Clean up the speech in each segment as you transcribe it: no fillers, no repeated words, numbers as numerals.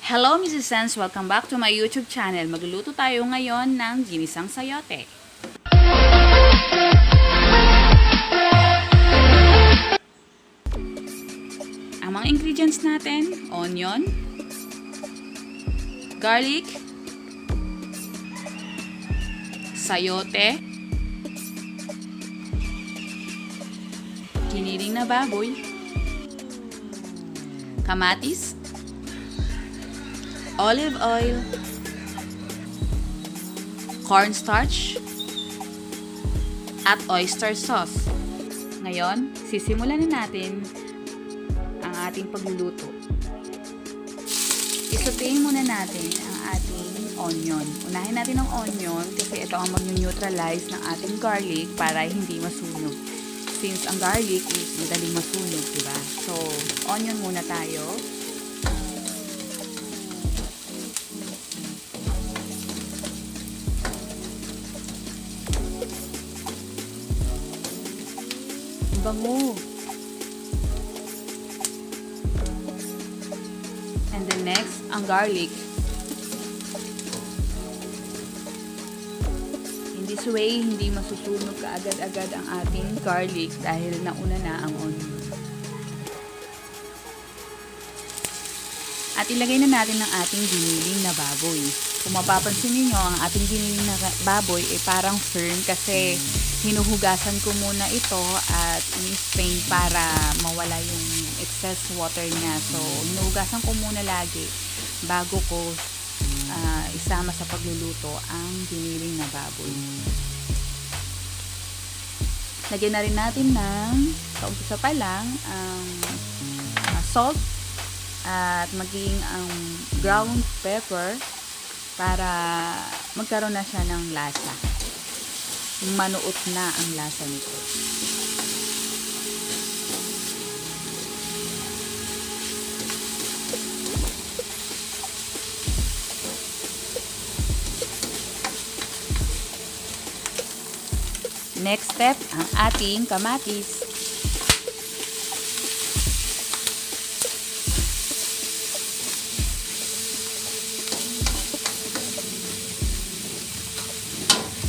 Hello, Misizens! Welcome back to my YouTube channel. Magluluto tayo ngayon ng Ginisang Sayote. Ang mga ingredients natin, onion, garlic, sayote, giniling na baboy, kamatis, olive oil, cornstarch, at oyster sauce. Ngayon, sisimulan na natin ang ating pagluluto. Isautein muna natin ang ating onion. Unahin natin ang onion kasi ito ang mag-neutralize ng ating garlic para hindi masunog. Since ang garlic is madaling masunog, diba? So, onion muna tayo. Bango. And then next, ang garlic. In this way, hindi masusunog kaagad-agad ang ating garlic dahil nauna na ang onion. At ilagay na natin ang ating giniling na baboy. Kung mapapansin niyo, ang ating giniling na baboy ay parang firm kasi hinuhugasan ko muna ito at in-strain para mawala yung excess water niya. So, hinuhugasan ko muna lagi bago ko isama sa pagluluto ang giniling na baboy. Lagyan na rin natin ng sa umpisa pa lang ang salt at maging ang ground pepper para magkaroon na siya ng lasa. Manuot na ang lasa nito. Next step, ang ating kamatis.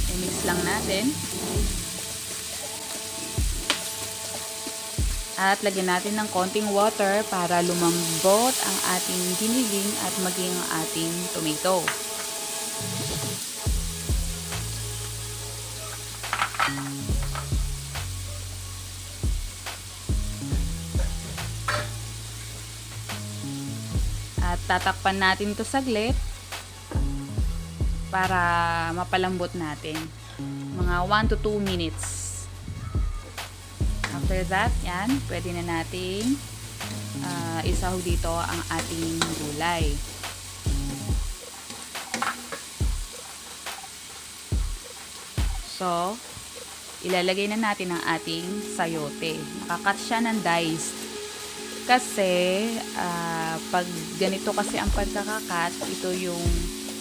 I-mix lang natin. At lagyan natin ng konting water para lumambot ang ating giniling at maging ang ating tomato. At tatakpan natin ito saglit para mapalambot natin. Mga 1 to 2 minutes. After that, yan, pwede na natin isahog dito ang ating gulay. So, ilalagay na natin ang ating sayote. Nakakat siya ng diced. Kasi, pag ganito kasi ang pagkakakat, ito yung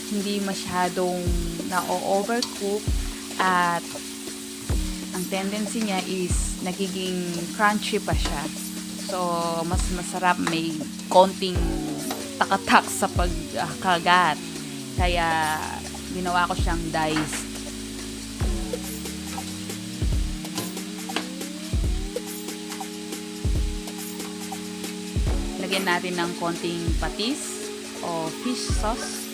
hindi masyadong na-overcook at ang tendency niya is nagiging crunchy pa siya. So, mas masarap may konting takatak sa pagkagat. Kaya, ginawa ko siyang diced. Lagyan natin ng konting patis o fish sauce.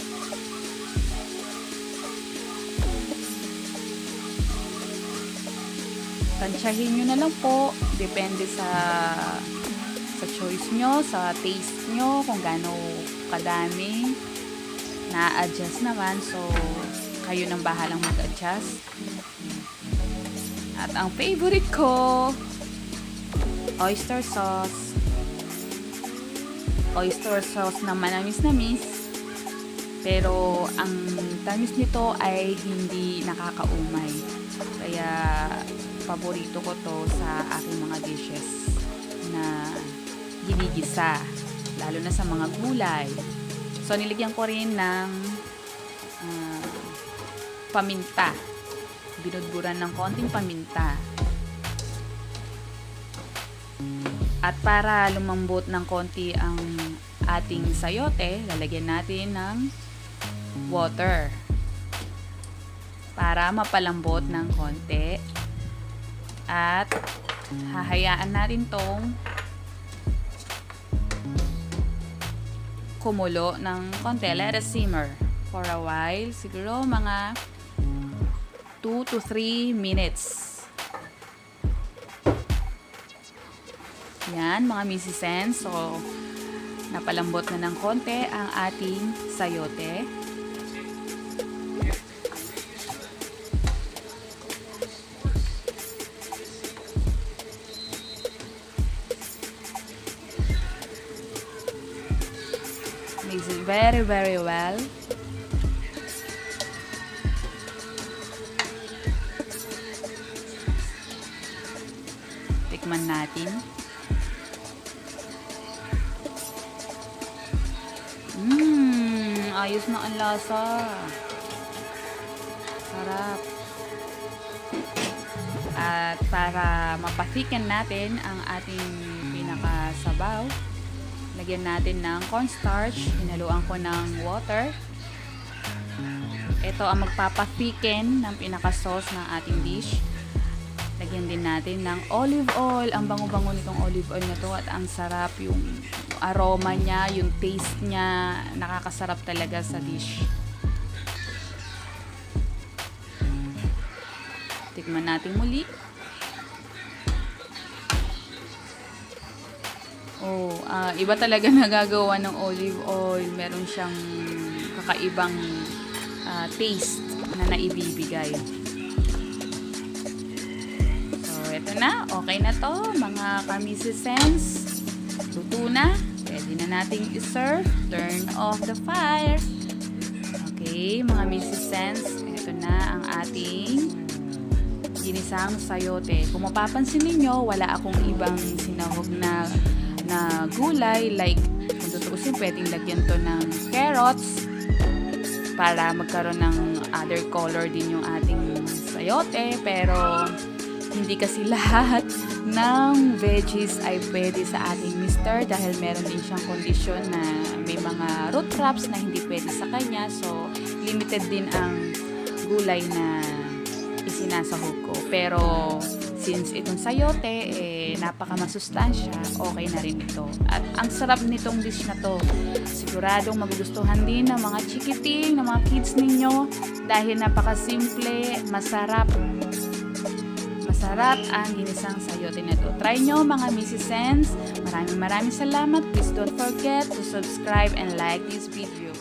Tansyahin nyo na lang po. Depende sa choice nyo, sa taste nyo, kung gaano kadami. Na-adjust naman. So, kayo nang bahalang mag-adjust. At ang favorite ko, oyster sauce. Oyster sauce na manamis-namis. Pero, ang tamis nito ay hindi nakakaumay. Kaya, paborito ko to sa aking mga dishes na ginigisa, lalo na sa mga gulay. So, nilagyan ko rin ng paminta. Binudburan ng konting paminta. At para lumambot ng konti ang ating sayote, lalagyan natin ng water para mapalambot ng konti. At hahayaan natin tong kumulo ng konti. Let it simmer for a while. Siguro mga 2 to 3 minutes. Yan, mga misizens. So, napalambot na ng konti ang ating sayote. Mix it very, very well. Tikman natin. Ayos na ang lasa. Sarap. At para mapathicken natin ang ating pinakasabaw, lagyan natin ng cornstarch. Hinaluan ko ng water. Ito ang magpapathicken ng pinaka-sauce ng ating dish. Lagyan din natin ng olive oil. Ang bango-bango nitong olive oil na to at ang sarap, yung aroma niya, yung taste niya, nakakasarap talaga sa dish. Tikman natin muli. Iba talaga nagagawa ng olive oil. Meron siyang kakaibang taste na naibibigay. Ito na, okay na to mga ka-misizens. Luto na. Pwede na nating i-serve. Turn off the fire. Okay, mga misizens, ito na ang ating ginisang sayote. Kung mapapansin ninyo, wala akong ibang sinahog na gulay. Like, kung tutuusin, pwedeng lagyan to ng carrots para magkaroon ng other color din yung ating sayote. Pero hindi kasi lahat ng veggies ay pwede sa ating mister dahil meron din siyang kondisyon na may mga root crops na hindi pwede sa kanya. So, limited din ang gulay na isinasahog ko. Pero, since itong sayote, napaka masustansya, okay na rin ito. At ang sarap nitong dish na to. Siguradong magugustuhan din ng mga chikiting, ng mga kids ninyo dahil napaka simple, masarap. Masarap ang ginisang sayote na to. Try nyo mga misizens. Maraming salamat. Please don't forget to subscribe and like this video.